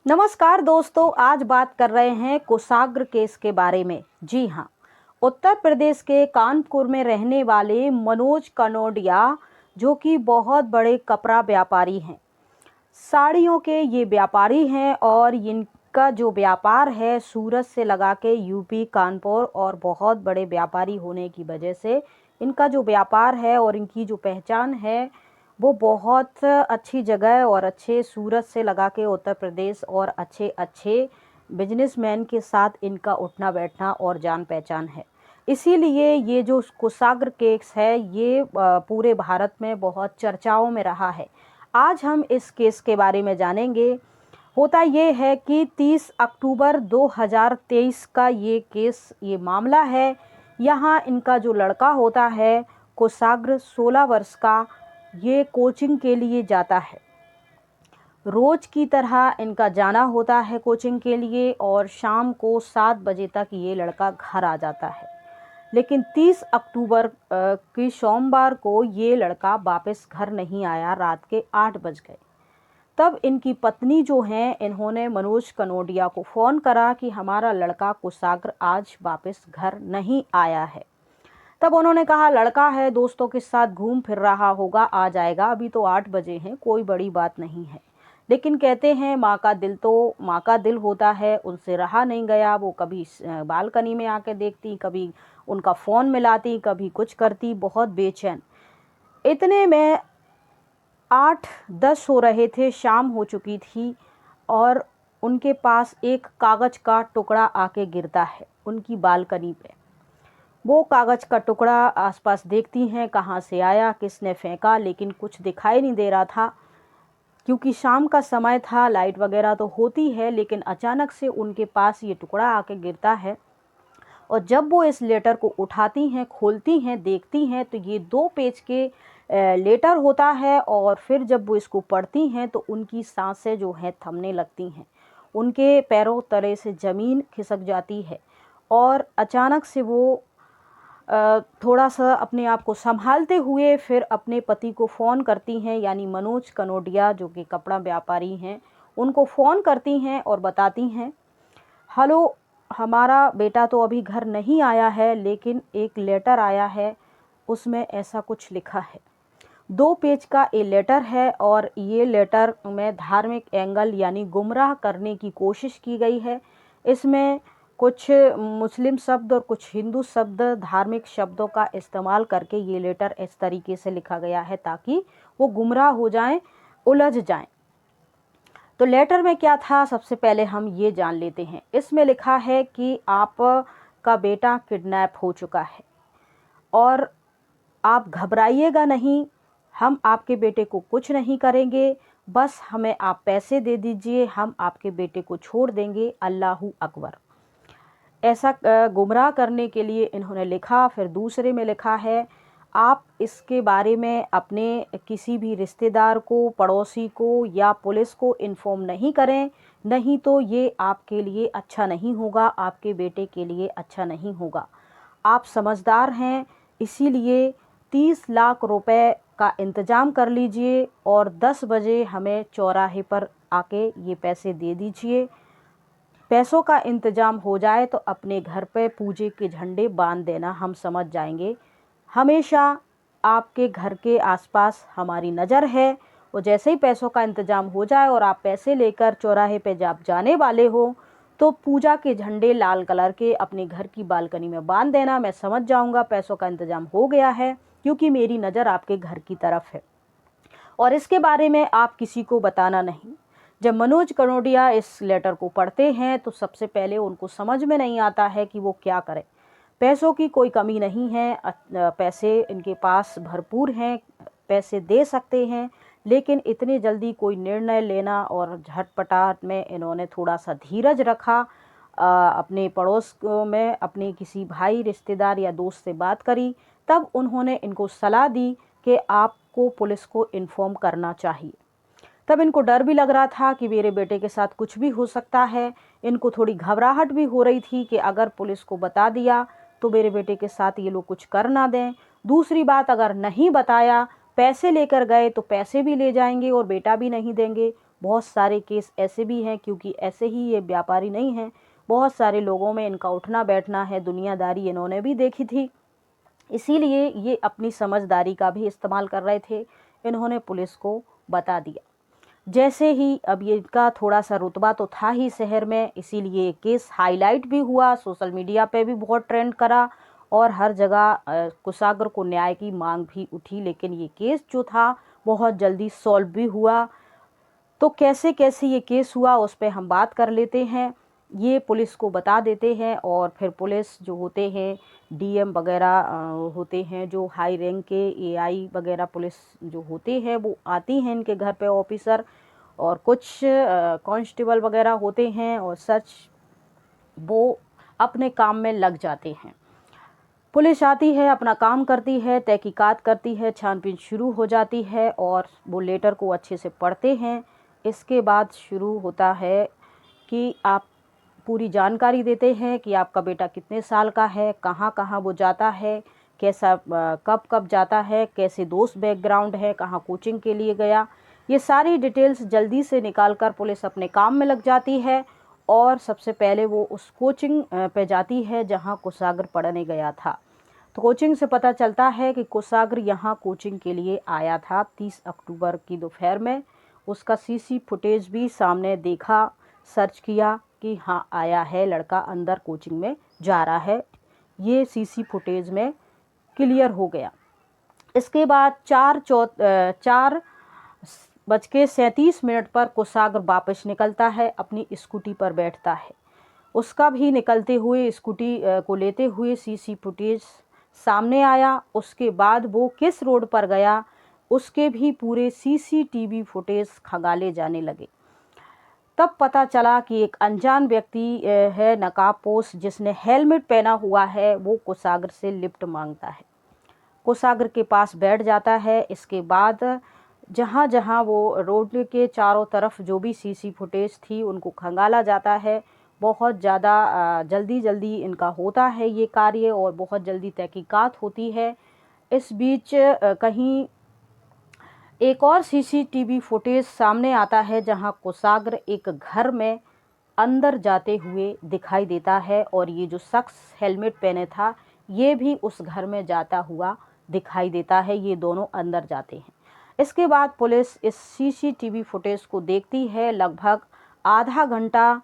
नमस्कार दोस्तों, आज बात कर रहे हैं कोषाग्र केस के बारे में। जी हाँ, उत्तर प्रदेश के कानपुर में रहने वाले मनोज कनोडिया, जो कि बहुत बड़े कपड़ा व्यापारी हैं, साड़ियों के ये व्यापारी हैं और इनका जो व्यापार है सूरत से लगा के यूपी कानपुर, और बहुत बड़े व्यापारी होने की वजह से इनका जो व्यापार है और इनकी जो पहचान है वो बहुत अच्छी जगह और अच्छे सूरत से लगा के उत्तर प्रदेश और अच्छे अच्छे बिजनेसमैन के साथ इनका उठना बैठना और जान पहचान है। इसीलिए ये जो कोषाग्र केस है ये पूरे भारत में बहुत चर्चाओं में रहा है। आज हम इस केस के बारे में जानेंगे। होता ये है कि 30 अक्टूबर 2023 का ये केस, ये मामला है। यहाँ इनका जो लड़का होता है कोषाग्र, 16 वर्ष का, ये कोचिंग के लिए जाता है। रोज की तरह इनका जाना होता है कोचिंग के लिए और शाम को 7 बजे तक ये लड़का घर आ जाता है। लेकिन 30 अक्टूबर की सोमवार को ये लड़का वापस घर नहीं आया। रात के 8 बज गए। तब इनकी पत्नी जो हैं, इन्होंने मनोज कनोडिया को फ़ोन करा कि हमारा लड़का कोषाग्र आज वापस घर नहीं आया है। तब उन्होंने कहा लड़का है, दोस्तों के साथ घूम फिर रहा होगा, आ जाएगा, अभी तो 8 बजे हैं, कोई बड़ी बात नहीं है। लेकिन कहते हैं माँ का दिल तो माँ का दिल होता है, उनसे रहा नहीं गया। वो कभी बालकनी में आके देखती, कभी उनका फ़ोन मिलाती, कभी कुछ करती, बहुत बेचैन। इतने में 8-10 हो रहे थे, शाम हो चुकी थी और उनके पास एक कागज़ का टुकड़ा आके गिरता है उनकी बालकनी पे। वो कागज़ का टुकड़ा आसपास देखती हैं कहाँ से आया, किसने फेंका, लेकिन कुछ दिखाई नहीं दे रहा था क्योंकि शाम का समय था, लाइट वगैरह तो होती है। लेकिन अचानक से उनके पास ये टुकड़ा आके गिरता है और जब वो इस लेटर को उठाती हैं, खोलती हैं, देखती हैं तो ये 2 पेज के लेटर होता है। और फिर जब वो इसको पढ़ती हैं तो उनकी सांसें जो हैं थमने लगती हैं, उनके पैरों तले से ज़मीन खिसक जाती है और अचानक से वो थोड़ा सा अपने आप को संभालते हुए फिर अपने पति को फ़ोन करती हैं, यानी मनोज कनोडिया जो कि कपड़ा व्यापारी हैं, उनको फ़ोन करती हैं और बताती हैं, हेलो, हमारा बेटा तो अभी घर नहीं आया है, लेकिन एक लेटर आया है, उसमें ऐसा कुछ लिखा है। 2 पेज का ये लेटर है और ये लेटर में धार्मिक एंगल यानी गुमराह करने की कोशिश की गई है। इसमें कुछ मुस्लिम शब्द और कुछ हिंदू शब्द, धार्मिक शब्दों का इस्तेमाल करके ये लेटर इस तरीके से लिखा गया है ताकि वो गुमराह हो जाएं, उलझ जाएं। तो लेटर में क्या था, सबसे पहले हम ये जान लेते हैं। इसमें लिखा है कि आप का बेटा किडनैप हो चुका है और आप घबराइएगा नहीं, हम आपके बेटे को कुछ नहीं करेंगे, बस हमें आप पैसे दे दीजिए, हम आपके बेटे को छोड़ देंगे, अल्लाहू अकबर। ऐसा गुमराह करने के लिए इन्होंने लिखा। फिर दूसरे में लिखा है, आप इसके बारे में अपने किसी भी रिश्तेदार को, पड़ोसी को या पुलिस को इन्फॉर्म नहीं करें, नहीं तो ये आपके लिए अच्छा नहीं होगा, आपके बेटे के लिए अच्छा नहीं होगा। आप समझदार हैं, इसीलिए 30 लाख रुपए का इंतज़ाम कर लीजिए और 10 बजे हमें चौराहे पर आके ये पैसे दे दीजिए। पैसों का इंतज़ाम हो जाए तो अपने घर पे पूजे के झंडे बांध देना, हम समझ जाएंगे। हमेशा आपके घर के आसपास हमारी नज़र है। वो जैसे ही पैसों का इंतज़ाम हो जाए और आप पैसे लेकर चौराहे पे जब जाने वाले हो तो पूजा के झंडे लाल कलर के अपने घर की बालकनी में बांध देना। मैं समझ जाऊंगा पैसों का इंतज़ाम हो गया है, क्योंकि मेरी नज़र आपके घर की तरफ है। और इसके बारे में आप किसी को बताना नहीं। जब मनोज कनोडिया इस लेटर को पढ़ते हैं तो सबसे पहले उनको समझ में नहीं आता है कि वो क्या करें। पैसों की कोई कमी नहीं है, पैसे इनके पास भरपूर हैं, पैसे दे सकते हैं, लेकिन इतनी जल्दी कोई निर्णय लेना और झटपटाहट में इन्होंने थोड़ा सा धीरज रखा। अपने पड़ोस में अपने किसी भाई, रिश्तेदार या दोस्त से बात करी। तब उन्होंने इनको सलाह दी कि आपको पुलिस को इन्फॉर्म करना चाहिए। तब इनको डर भी लग रहा था कि मेरे बेटे के साथ कुछ भी हो सकता है। इनको थोड़ी घबराहट भी हो रही थी कि अगर पुलिस को बता दिया तो मेरे बेटे के साथ ये लोग कुछ कर ना दें। दूसरी बात, अगर नहीं बताया, पैसे लेकर गए तो पैसे भी ले जाएंगे और बेटा भी नहीं देंगे। बहुत सारे केस ऐसे भी हैं, क्योंकि ऐसे ही ये व्यापारी नहीं हैं, बहुत सारे लोगों में इनका उठना बैठना है, दुनियादारी इन्होंने भी देखी थी, इसीलिए ये अपनी समझदारी का भी इस्तेमाल कर रहे थे। इन्होंने पुलिस को बता दिया। जैसे ही अब ये इनका थोड़ा सा रुतबा तो था ही शहर में, इसीलिए केस हाईलाइट भी हुआ, सोशल मीडिया पे भी बहुत ट्रेंड करा और हर जगह कुशाग्र को न्याय की मांग भी उठी। लेकिन ये केस जो था बहुत जल्दी सॉल्व भी हुआ। तो कैसे कैसे ये केस हुआ उस पर हम बात कर लेते हैं। ये पुलिस को बता देते हैं और फिर पुलिस जो होते हैं, डीएम वगैरह होते हैं, जो हाई रैंक के एआई वगैरह पुलिस जो होते हैं, वो आती हैं इनके घर पे ऑफिसर, और कुछ कांस्टेबल वगैरह होते हैं, और सच वो अपने काम में लग जाते हैं। पुलिस आती है, अपना काम करती है, तहकीकात करती है, छानबीन शुरू हो जाती है और वो लेटर को अच्छे से पढ़ते हैं। इसके बाद शुरू होता है कि आप पूरी जानकारी देते हैं कि आपका बेटा कितने साल का है, कहाँ कहाँ वो जाता है, कैसा कब कब जाता है, कैसे दोस्त बैकग्राउंड है, कहाँ कोचिंग के लिए गया। ये सारी डिटेल्स जल्दी से निकाल कर पुलिस अपने काम में लग जाती है और सबसे पहले वो उस कोचिंग पे जाती है जहाँ कुशाग्र पढ़ने गया था। तो कोचिंग से पता चलता है कि कुशाग्र यहाँ कोचिंग के लिए आया था 30 अक्टूबर की दोपहर में। उसका सीसी फुटेज भी सामने देखा, सर्च किया कि हाँ आया है लड़का, अंदर कोचिंग में जा रहा है, ये सीसी फुटेज में क्लियर हो गया। इसके बाद 4:37 पर कुशाग्र वापस निकलता है, अपनी स्कूटी पर बैठता है। उसका भी निकलते हुए स्कूटी को लेते हुए सीसी फुटेज सामने आया। उसके बाद वो किस रोड पर गया उसके भी पूरे सीसीटीवी फुटेज खंगाले जाने लगे। तब पता चला कि एक अनजान व्यक्ति है, नकाबपोश, जिसने हेलमेट पहना हुआ है, वो कुशाग्र से लिफ्ट मांगता है, कुशाग्र के पास बैठ जाता है। इसके बाद जहाँ जहाँ वो रोड के चारों तरफ जो भी सीसी फुटेज थी उनको खंगाला जाता है। बहुत ज़्यादा जल्दी जल्दी इनका होता है ये कार्य और बहुत जल्दी तहकीकात होती है। इस बीच कहीं एक और सीसीटीवी फुटेज सामने आता है जहां कुशाग्र एक घर में अंदर जाते हुए दिखाई देता है और ये जो शख्स हेलमेट पहने था ये भी उस घर में जाता हुआ दिखाई देता है। ये दोनों अंदर जाते हैं। इसके बाद पुलिस इस सीसीटीवी फुटेज को देखती है। लगभग आधा घंटा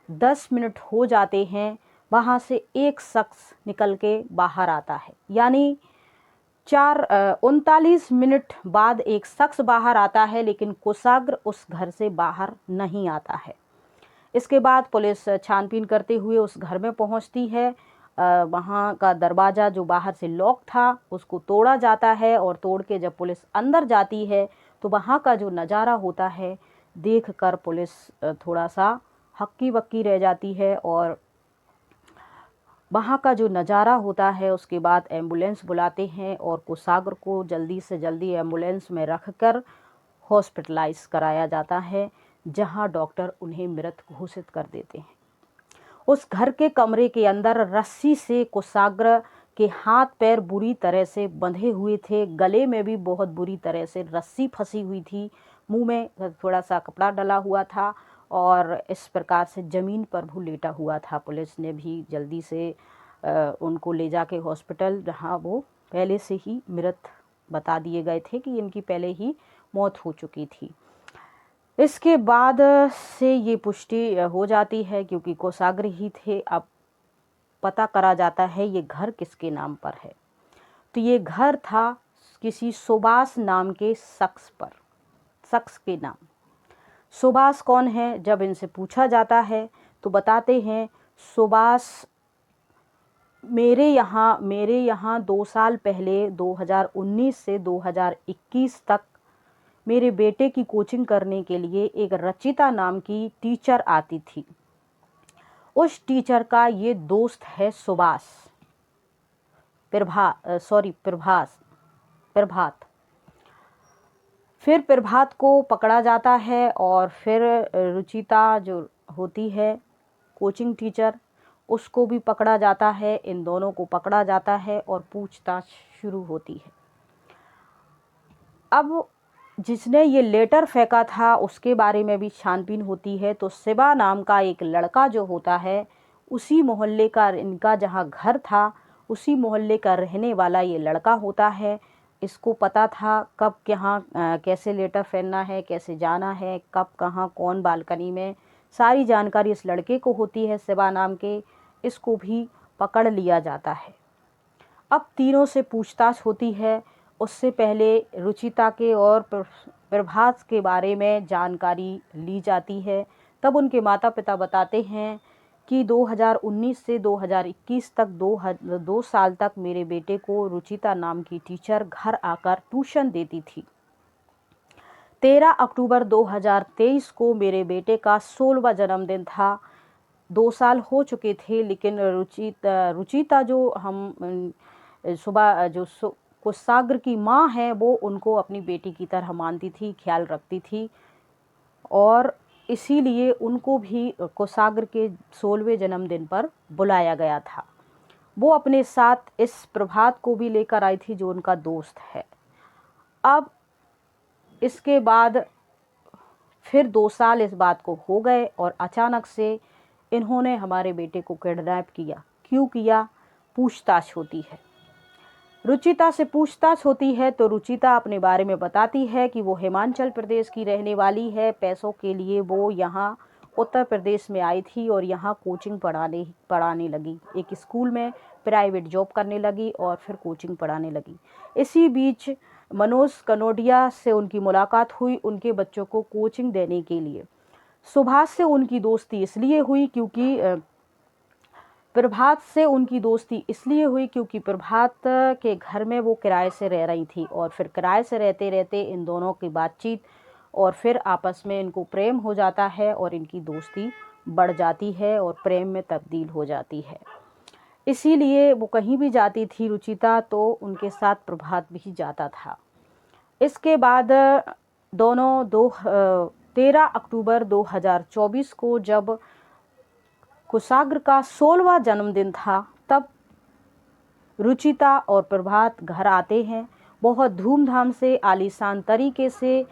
10 मिनट हो जाते हैं। वहाँ से एक शख्स निकल के बाहर आता है, यानी 39 मिनट बाद एक शख्स बाहर आता है, लेकिन कुशाग्र उस घर से बाहर नहीं आता है। इसके बाद पुलिस छानबीन करते हुए उस घर में पहुंचती है। वहां का दरवाज़ा जो बाहर से लॉक था उसको तोड़ा जाता है और तोड़ के जब पुलिस अंदर जाती है तो वहां का जो नज़ारा होता है देखकर पुलिस थोड़ा सा हक्की बक्की रह जाती है। और वहाँ का जो नज़ारा होता है उसके बाद एम्बुलेंस बुलाते हैं और कुशाग्र को जल्दी से जल्दी एम्बुलेंस में रखकर हॉस्पिटलाइज कराया जाता है, जहाँ डॉक्टर उन्हें मृत घोषित कर देते हैं। उस घर के कमरे के अंदर रस्सी से कुशाग्र के हाथ पैर बुरी तरह से बंधे हुए थे, गले में भी बहुत बुरी तरह से रस्सी फंसी हुई थी, मुंह में थोड़ा सा कपड़ा डला हुआ था और इस प्रकार से ज़मीन पर भी लेटा हुआ था। पुलिस ने भी जल्दी से उनको ले जाके हॉस्पिटल, जहाँ वो पहले से ही मृत बता दिए गए थे कि इनकी पहले ही मौत हो चुकी थी। इसके बाद से ये पुष्टि हो जाती है क्योंकि कुशाग्र ही थे। अब पता करा जाता है ये घर किसके नाम पर है। तो ये घर था किसी सुभाष नाम के शख्स के नाम। सुभाष कौन है? जब इनसे पूछा जाता है तो बताते हैं सुभाष मेरे यहाँ 2 साल पहले 2019 से 2021 तक मेरे बेटे की कोचिंग करने के लिए एक रचिता नाम की टीचर आती थी। उस टीचर का ये दोस्त है सुभाष, प्रभात। फिर प्रभात को पकड़ा जाता है और फिर रुचिता जो होती है कोचिंग टीचर, उसको भी पकड़ा जाता है। इन दोनों को पकड़ा जाता है और पूछताछ शुरू होती है। अब जिसने ये लेटर फेंका था उसके बारे में भी छानबीन होती है। तो शिवा नाम का एक लड़का जो होता है, उसी मोहल्ले का, इनका जहाँ घर था उसी मोहल्ले का रहने वाला ये लड़का होता है। इसको पता था कब कहाँ कैसे लेटर फेंकना है, कैसे जाना है, कब कहाँ कौन बालकनी में, सारी जानकारी इस लड़के को होती है, शिवा नाम के। इसको भी पकड़ लिया जाता है। अब तीनों से पूछताछ होती है। उससे पहले रुचिता के और प्रभात के बारे में जानकारी ली जाती है। तब उनके माता पिता बताते हैं कि 2019 से 2021 तक 2 साल तक मेरे बेटे को रुचिता नाम की टीचर घर आकर ट्यूशन देती थी। 13 अक्टूबर 2023 को मेरे बेटे का 16वां जन्मदिन था। 2 साल हो चुके थे, लेकिन रुचिता जो हम सुबह जो कुशाग्र की माँ है, वो उनको अपनी बेटी की तरह मानती थी, ख्याल रखती थी, और इसीलिए उनको भी कुशाग्र के 16वें जन्मदिन पर बुलाया गया था। वो अपने साथ इस प्रभात को भी लेकर आई थी जो उनका दोस्त है। अब इसके बाद फिर 2 साल इस बात को हो गए और अचानक से इन्होंने हमारे बेटे को किडनैप किया। क्यों किया? पूछताछ होती है। रुचिता से पूछताछ होती है तो रुचिता अपने बारे में बताती है कि वो हिमाचल प्रदेश की रहने वाली है। पैसों के लिए वो यहाँ उत्तर प्रदेश में आई थी और यहाँ कोचिंग पढ़ाने लगी। एक स्कूल में प्राइवेट जॉब करने लगी और फिर कोचिंग पढ़ाने लगी। इसी बीच मनोज कनोडिया से उनकी मुलाकात हुई, उनके बच्चों को कोचिंग देने के लिए। सुभाष से उनकी दोस्ती इसलिए हुई क्योंकि प्रभात से उनकी दोस्ती इसलिए हुई क्योंकि प्रभात के घर में वो किराए से रह रही थी, और फिर किराए से रहते रहते इन दोनों की बातचीत और फिर आपस में इनको प्रेम हो जाता है और इनकी दोस्ती बढ़ जाती है और प्रेम में तब्दील हो जाती है। इसीलिए वो कहीं भी जाती थी रुचिता तो उनके साथ प्रभात भी जाता था। इसके बाद दोनों 13 अक्टूबर 2024 को जब कुशाग्र का 16वां जन्मदिन था, तब रुचिता और प्रभात घर आते हैं। बहुत धूमधाम से आलीशान तरीके से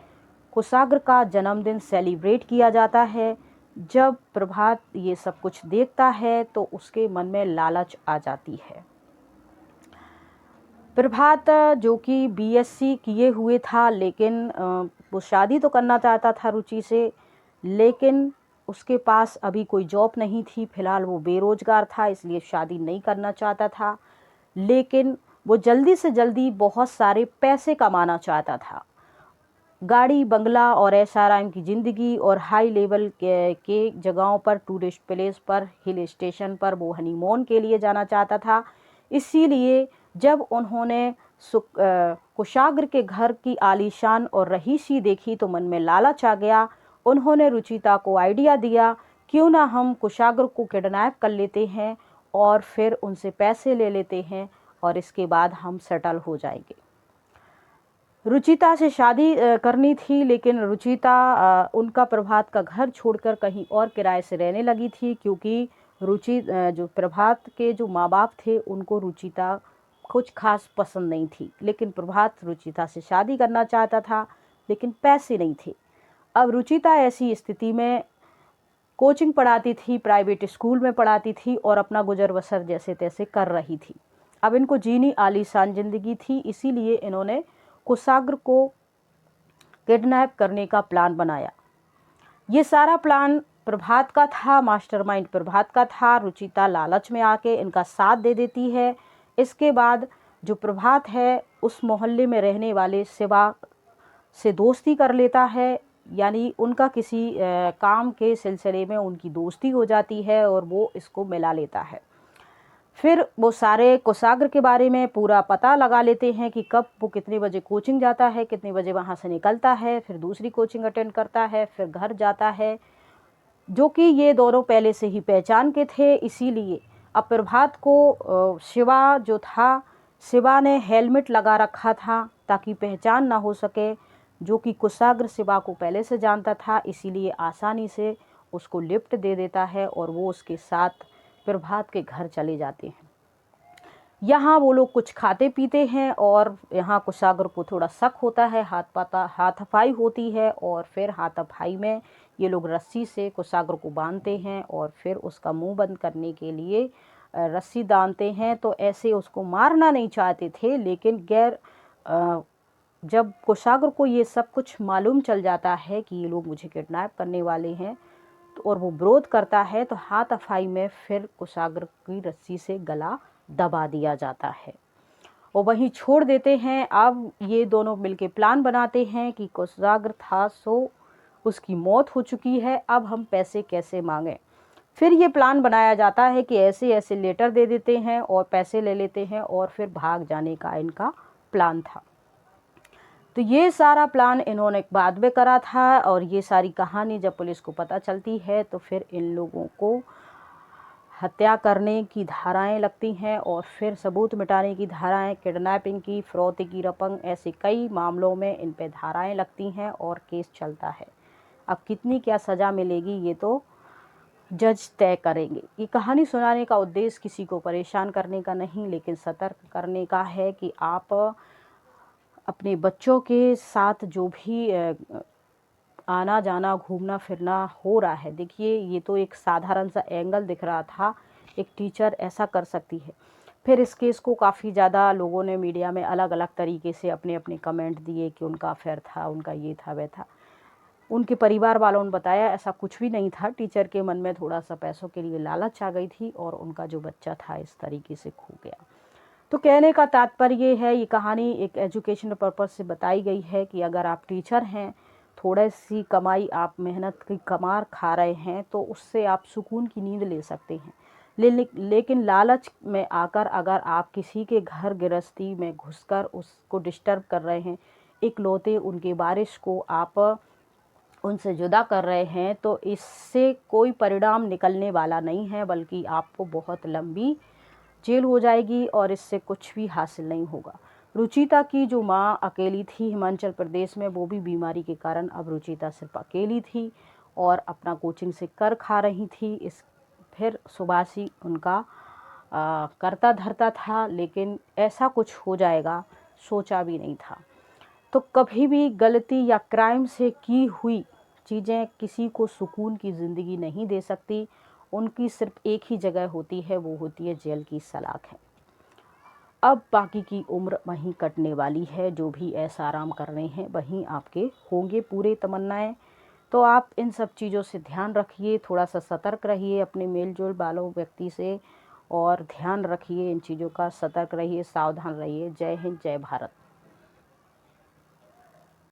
कुशाग्र का जन्मदिन सेलिब्रेट किया जाता है। जब प्रभात ये सब कुछ देखता है तो उसके मन में लालच आ जाती है। प्रभात जो कि बीएससी किए हुए था, लेकिन वो शादी तो करना चाहता था रुचि से, लेकिन उसके पास अभी कोई जॉब नहीं थी। फिलहाल वो बेरोजगार था, इसलिए शादी नहीं करना चाहता था। लेकिन वो जल्दी से जल्दी बहुत सारे पैसे कमाना चाहता था। गाड़ी, बंगला और ऐशआराम की ज़िंदगी और हाई लेवल के जगहों पर, टूरिस्ट प्लेस पर, हिल स्टेशन पर वो हनीमून के लिए जाना चाहता था। इसीलिए जब उन्होंने कुशाग्र के घर की आलीशान और रहीसी देखी तो मन में लालच आ गया। उन्होंने रुचिता को आइडिया दिया, क्यों ना हम कुशाग्र को किडनैप कर लेते हैं और फिर उनसे पैसे ले लेते हैं और इसके बाद हम सेटल हो जाएंगे। रुचिता से शादी करनी थी, लेकिन रुचिता उनका प्रभात का घर छोड़कर कहीं और किराए से रहने लगी थी, क्योंकि जो प्रभात के जो माँ बाप थे उनको रुचिता कुछ खास पसंद नहीं थी। लेकिन प्रभात रुचिता से शादी करना चाहता था, लेकिन पैसे नहीं थे। अब रुचिता ऐसी स्थिति में कोचिंग पढ़ाती थी, प्राइवेट स्कूल में पढ़ाती थी और अपना गुजर बसर जैसे तैसे कर रही थी। अब इनको जीनी आलीशान ज़िंदगी थी, इसीलिए इन्होंने कुशाग्र को किडनैप करने का प्लान बनाया। ये सारा प्लान प्रभात का था, मास्टरमाइंड प्रभात का था। रुचिता लालच में आके इनका साथ दे देती है। इसके बाद जो प्रभात है उस मोहल्ले में रहने वाले शिवा से दोस्ती कर लेता है, यानी उनका किसी काम के सिलसिले में उनकी दोस्ती हो जाती है और वो इसको मिला लेता है। फिर वो सारे कुशाग्र के बारे में पूरा पता लगा लेते हैं कि कब वो कितने बजे कोचिंग जाता है, कितने बजे वहाँ से निकलता है, फिर दूसरी कोचिंग अटेंड करता है, फिर घर जाता है, जो कि ये दोनों पहले से ही पहचान के थे। इसीलिए अब प्रभात को शिवा जो था, शिवा ने हेलमेट लगा रखा था ताकि पहचान ना हो सके, जो कि कुशाग्र शिवा को पहले से जानता था। इसीलिए आसानी से उसको लिफ्ट दे देता है और वो उसके साथ प्रभात के घर चले जाते हैं। यहाँ वो लोग कुछ खाते पीते हैं और यहाँ कुशाग्र को थोड़ा शक होता है, हाथापाई होती है और फिर हाथापाई में ये लोग रस्सी से कुशाग्र को बांधते हैं और फिर उसका मुंह बंद करने के लिए रस्सी बांधते हैं। तो ऐसे उसको मारना नहीं चाहते थे, लेकिन जब कुशाग्र को ये सब कुछ मालूम चल जाता है कि ये लोग मुझे किडनैप करने वाले हैं तो और वो विरोध करता है, तो हाथापाई में फिर कुशाग्र की रस्सी से गला दबा दिया जाता है और वहीं छोड़ देते हैं। अब ये दोनों मिलके प्लान बनाते हैं कि कुशाग्र था सो उसकी मौत हो चुकी है, अब हम पैसे कैसे मांगें। फिर ये प्लान बनाया जाता है कि ऐसे ऐसे लेटर दे देते हैं और पैसे ले लेते हैं और फिर भाग जाने का इनका प्लान था। तो ये सारा प्लान इन्होंने बाद में करा था और ये सारी कहानी जब पुलिस को पता चलती है तो फिर इन लोगों को हत्या करने की धाराएं लगती हैं और फिर सबूत मिटाने की धाराएं, किडनैपिंग की, फिरौती की रकम, ऐसे कई मामलों में इन पे धाराएं लगती हैं और केस चलता है। अब कितनी क्या सज़ा मिलेगी ये तो जज तय करेंगे। ये कहानी सुनाने का उद्देश्य किसी को परेशान करने का नहीं, लेकिन सतर्क करने का है कि आप अपने बच्चों के साथ जो भी आना जाना घूमना फिरना हो रहा है, देखिए ये तो एक साधारण सा एंगल दिख रहा था, एक टीचर ऐसा कर सकती है। फिर इस केस को काफ़ी ज़्यादा लोगों ने मीडिया में अलग अलग तरीके से अपने अपने कमेंट दिए कि उनका अफेयर था, उनका ये था वह था। उनके परिवार वालों ने बताया ऐसा कुछ भी नहीं था, टीचर के मन में थोड़ा सा पैसों के लिए लालच आ गई थी और उनका जो बच्चा था इस तरीके से खो गया। तो कहने का तात्पर्य ये है, ये कहानी एक एजुकेशनल पर्पस से बताई गई है कि अगर आप टीचर हैं, थोड़ी सी कमाई आप मेहनत की कमार खा रहे हैं तो उससे आप सुकून की नींद ले सकते हैं। लेकिन लालच में आकर अगर आप किसी के घर गृहस्थी में घुसकर उसको डिस्टर्ब कर रहे हैं, इकलौते उनके वारिस को आप उनसे जुदा कर रहे हैं, तो इससे कोई परिणाम निकलने वाला नहीं है, बल्कि आपको बहुत लंबी जेल हो जाएगी और इससे कुछ भी हासिल नहीं होगा। रुचिता की जो माँ अकेली थी हिमाचल प्रदेश में, वो भी बीमारी के कारण अब रुचिता सिर्फ अकेली थी और अपना कोचिंग से कर खा रही थी। फिर सुभाषी उनका करता धरता था, लेकिन ऐसा कुछ हो जाएगा सोचा भी नहीं था। तो कभी भी गलती या क्राइम से की हुई चीज़ें किसी को सुकून की ज़िंदगी नहीं दे सकती। उनकी सिर्फ एक ही जगह होती है, वो होती है जेल की सलाखें। अब बाकी की उम्र वहीं कटने वाली है, जो भी ऐसा आराम कर रहे हैं वहीं आपके होंगे पूरे तमन्नाएं। तो आप इन सब चीज़ों से ध्यान रखिए, थोड़ा सा सतर्क रहिए अपने मेल जोल वालों व्यक्ति से और ध्यान रखिए इन चीज़ों का, सतर्क रहिए, सावधान रहिए। जय हिंद, जय भारत।